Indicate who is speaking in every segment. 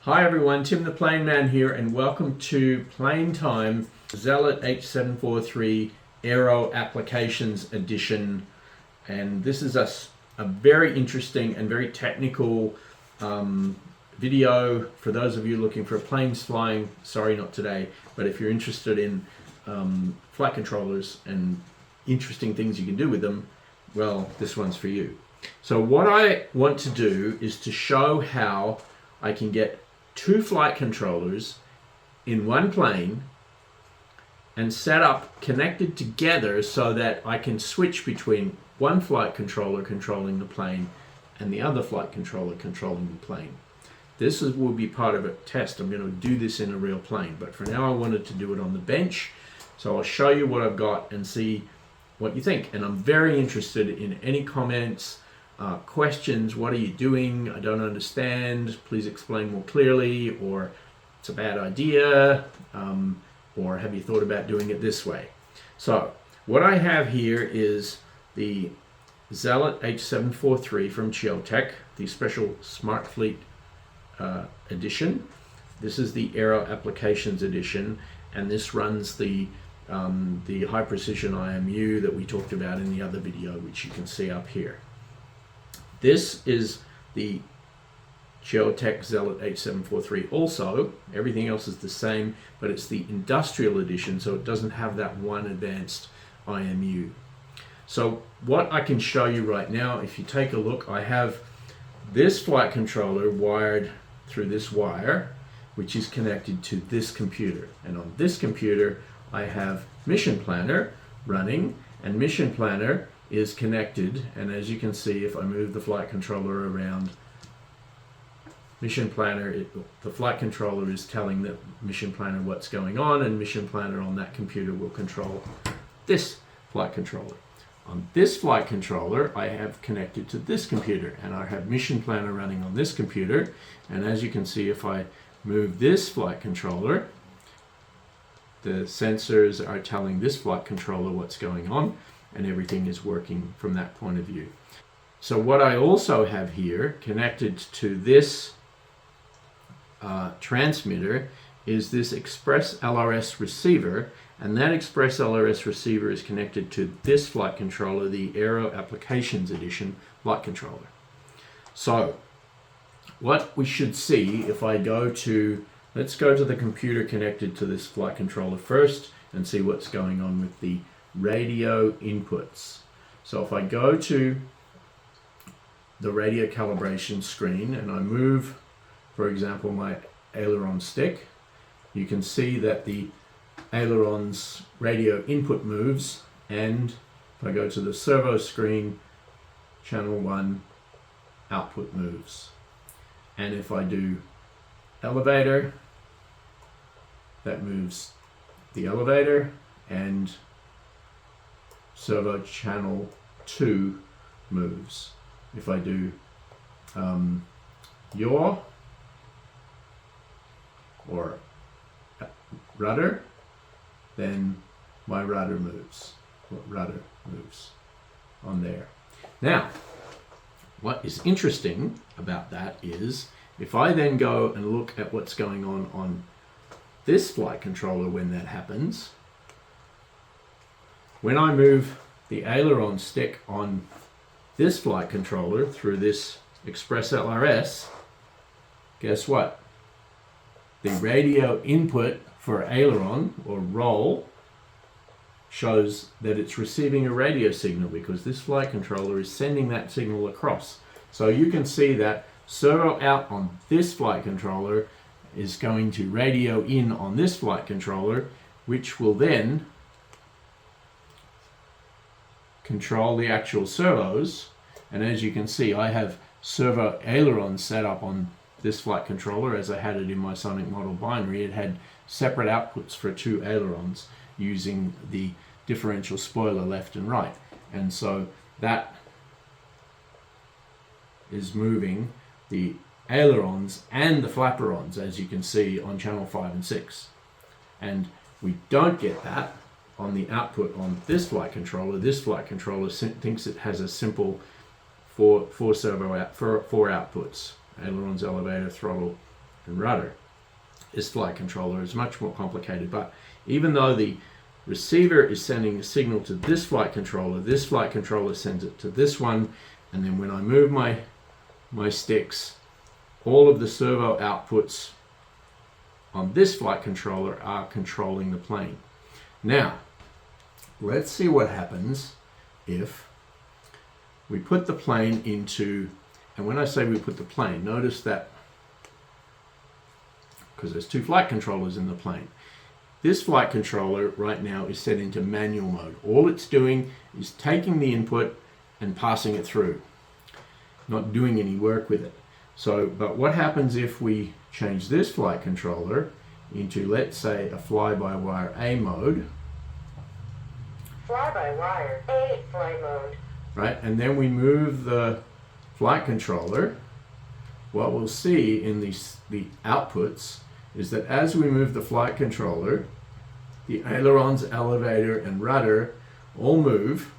Speaker 1: Hi everyone, Tim the Plane Man here, and welcome to Plane Time Zealot H743 Aero Applications Edition. And this is a very interesting and very technical video for those of you looking for planes flying. Sorry, not today, but if you're interested in flight controllers and interesting things you can do with them, well, this one's for you. So what I want to do is to show how I can get two flight controllers in one plane and set up connected together so that I can switch between one flight controller controlling the plane and the other flight controller controlling the plane. This will be part of a test. I'm going to do this in a real plane, but for now I wanted to do it on the bench. So I'll show you what I've got and see what you think. And I'm very interested in any comments, questions. What are you doing? I don't understand. Please explain more clearly, or it's a bad idea, or have you thought about doing it this way? So what I have here is the Zealot H743 from Geotech, the special Smart Fleet edition. This is the Aero Applications edition, and this runs the high precision IMU that we talked about in the other video, which you can see up here. This is the Geotech Zealot H743 also. Everything else is the same, but it's the industrial edition, so it doesn't have that one advanced IMU. So what I can show you right now, if you take a look, I have this flight controller wired through this wire, which is connected to this computer. And on this computer, I have Mission Planner running, and Mission Planner is connected, and as you can see, if I move the flight controller around, Mission Planner, the flight controller is telling the Mission Planner what's going on, and Mission Planner on that computer will control this flight controller. On this flight controller, I have connected to this computer, and I have Mission Planner running on this computer, and as you can see, if I move this flight controller, the sensors are telling this flight controller what's going on, and everything is working from that point of view. So what I also have here connected to this transmitter is this Express LRS receiver, and that Express LRS receiver is connected to this flight controller, the Aero Applications Edition flight controller. So what we should see if I go to, let's go to the computer connected to this flight controller first and see what's going on with the radio inputs. So if I go to the radio calibration screen and I move, for example, my aileron stick, you can see that the aileron's radio input moves, and if I go to the servo screen, channel 1 output moves. And if I do elevator, that moves the elevator, and servo channel 2 moves. If I do yaw or rudder, then my rudder moves. Rudder moves on there. Now, what is interesting about that is if I then go and look at what's going on this flight controller when that happens, when I move the aileron stick on this flight controller through this Express LRS, guess what? The radio input for aileron or roll shows that it's receiving a radio signal because this flight controller is sending that signal across. So you can see that servo out on this flight controller is going to radio in on this flight controller, which will then control the actual servos. And as you can see, I have servo aileron set up on this flight controller as I had it in my Sonic model binary. It had separate outputs for two ailerons using the differential spoiler left and right. And so that is moving the ailerons and the flaperons, as you can see on channel 5 and 6. And we don't get that on the output on this flight controller. This flight controller thinks it has a simple four outputs: ailerons, elevator, throttle, and rudder. This flight controller is much more complicated, but even though the receiver is sending a signal to this flight controller sends it to this one, and then when I move my sticks, all of the servo outputs on this flight controller are controlling the plane. Now, let's see what happens if we put the plane into, and when I say we put the plane, notice that, because there's two flight controllers in the plane, this flight controller right now is set into manual mode. All it's doing is taking the input and passing it through, not doing any work with it. So, but what happens if we change this flight controller into, let's say, a fly-by-wire A mode?
Speaker 2: Fly-by-wire A fly mode.
Speaker 1: Right, and then we move the flight controller. What we'll see in the outputs is that as we move the flight controller, the ailerons, elevator, and rudder all move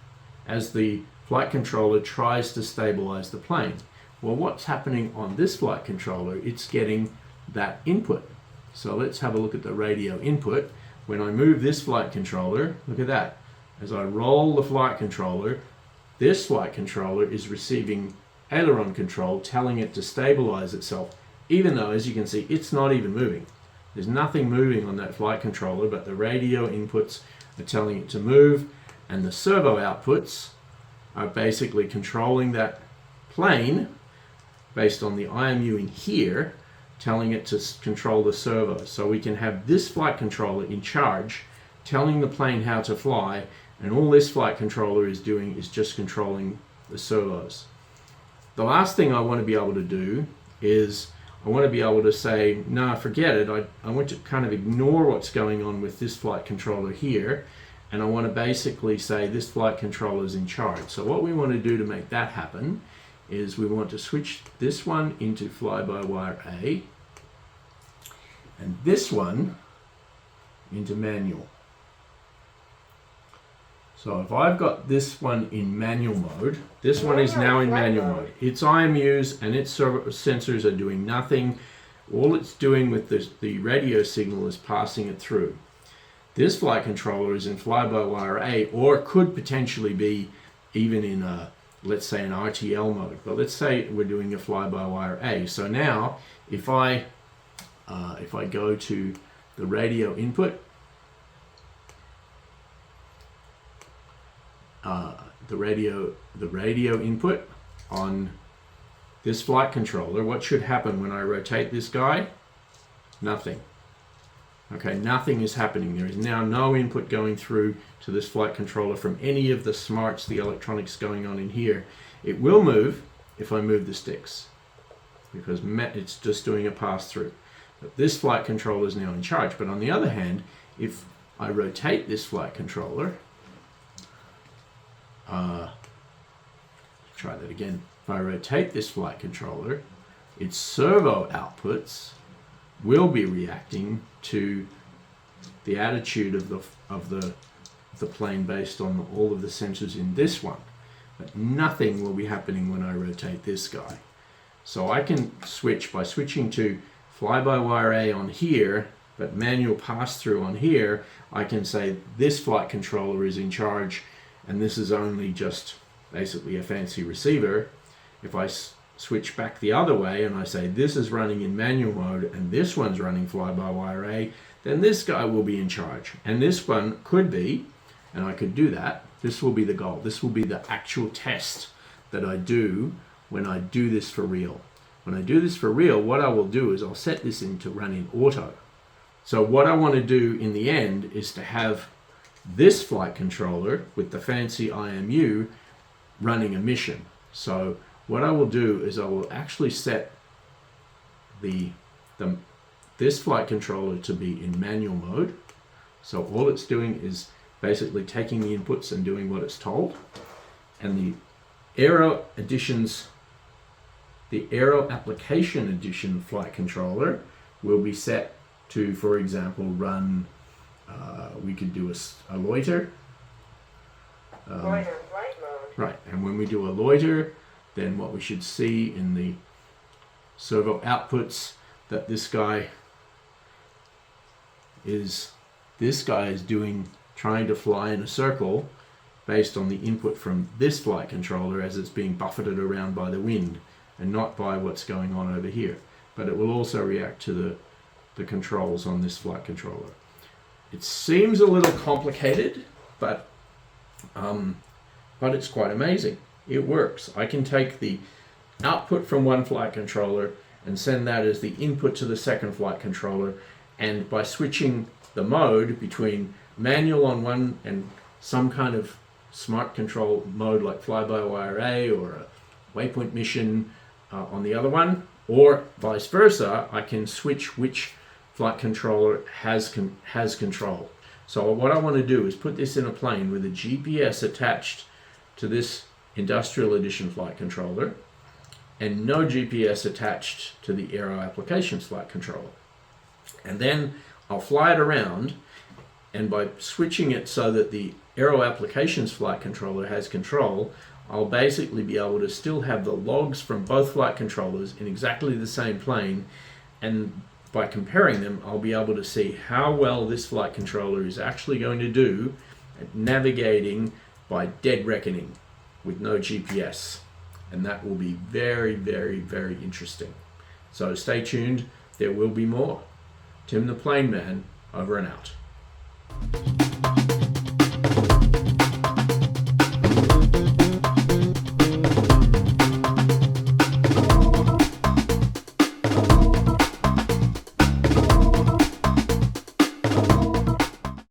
Speaker 1: as the flight controller tries to stabilize the plane. Well, what's happening on this flight controller? It's getting that input. So let's have a look at the radio input. When I move this flight controller, look at that. As I roll the flight controller, this flight controller is receiving aileron control, telling it to stabilize itself, even though, as you can see, it's not even moving. There's nothing moving on that flight controller, but the radio inputs are telling it to move, and the servo outputs are basically controlling that plane based on the IMU in here, telling it to control the servo. So we can have this flight controller in charge, telling the plane how to fly, and all this flight controller is doing is just controlling the servos. The last thing I want to be able to do is I want to be able to say, no, forget it. I want to kind of ignore what's going on with this flight controller here, and I want to basically say this flight controller is in charge. So what we want to do to make that happen is we want to switch this one into fly-by-wire A and this one into manual. So if I've got this one in manual mode, this one is now in manual mode. Its IMUs and its sensors are doing nothing. All it's doing with the radio signal is passing it through. This flight controller is in fly-by-wire A, or it could potentially be even in a, let's say, an RTL mode. But let's say we're doing a fly-by-wire A. So now, if I go to the radio input, the radio input on this flight controller, what should happen when I rotate this guy? Nothing. Okay, nothing is happening. There is now no input going through to this flight controller from any of the smarts, the electronics going on in here. It will move if I move the sticks, because it's just doing a pass-through. But this flight controller is now in charge. But on the other hand, if I rotate this flight controller, try that again. If I rotate this flight controller, its servo outputs will be reacting to the attitude of the plane based on all of the sensors in this one. But nothing will be happening when I rotate this guy. So I can switch by switching to fly-by-wire A on here, but manual pass-through on here. I can say this flight controller is in charge, and this is only just basically a fancy receiver. If I switch back the other way and I say this is running in manual mode and this one's running fly-by-wire A, then this guy will be in charge. And this one could be, and I could do that, this will be the goal. This will be the actual test that I do when I do this for real. When I do this for real, what I will do is I'll set this in to run in auto. So what I want to do in the end is to have this flight controller with the fancy IMU running a mission. So what I will do is I will actually set this flight controller to be in manual mode. So all it's doing is basically taking the inputs and doing what it's told. And the Aero Editions, the Aero Application Edition flight controller will be set to, for example, run, we could do a loiter.
Speaker 2: Loiter flight mode.
Speaker 1: Right, and when we do a loiter, then what we should see in the servo outputs that this guy is trying to fly in a circle based on the input from this flight controller as it's being buffeted around by the wind, and not by what's going on over here. But it will also react to the controls on this flight controller. It seems a little complicated, but it's quite amazing. It works. I can take the output from one flight controller and send that as the input to the second flight controller, and by switching the mode between manual on one and some kind of smart control mode like fly-by-wire A or a waypoint mission on the other one, or vice versa, I can switch which flight controller has control. So what I want to do is put this in a plane with a GPS attached to this Industrial Edition flight controller and no GPS attached to the Aero Applications flight controller. And then I'll fly it around, and by switching it so that the Aero Applications flight controller has control, I'll basically be able to still have the logs from both flight controllers in exactly the same plane, and by comparing them, I'll be able to see how well this flight controller is actually going to do at navigating by dead reckoning with no GPS. And that will be very, very, very interesting. So stay tuned, there will be more. Tim the Plane Man, over and out.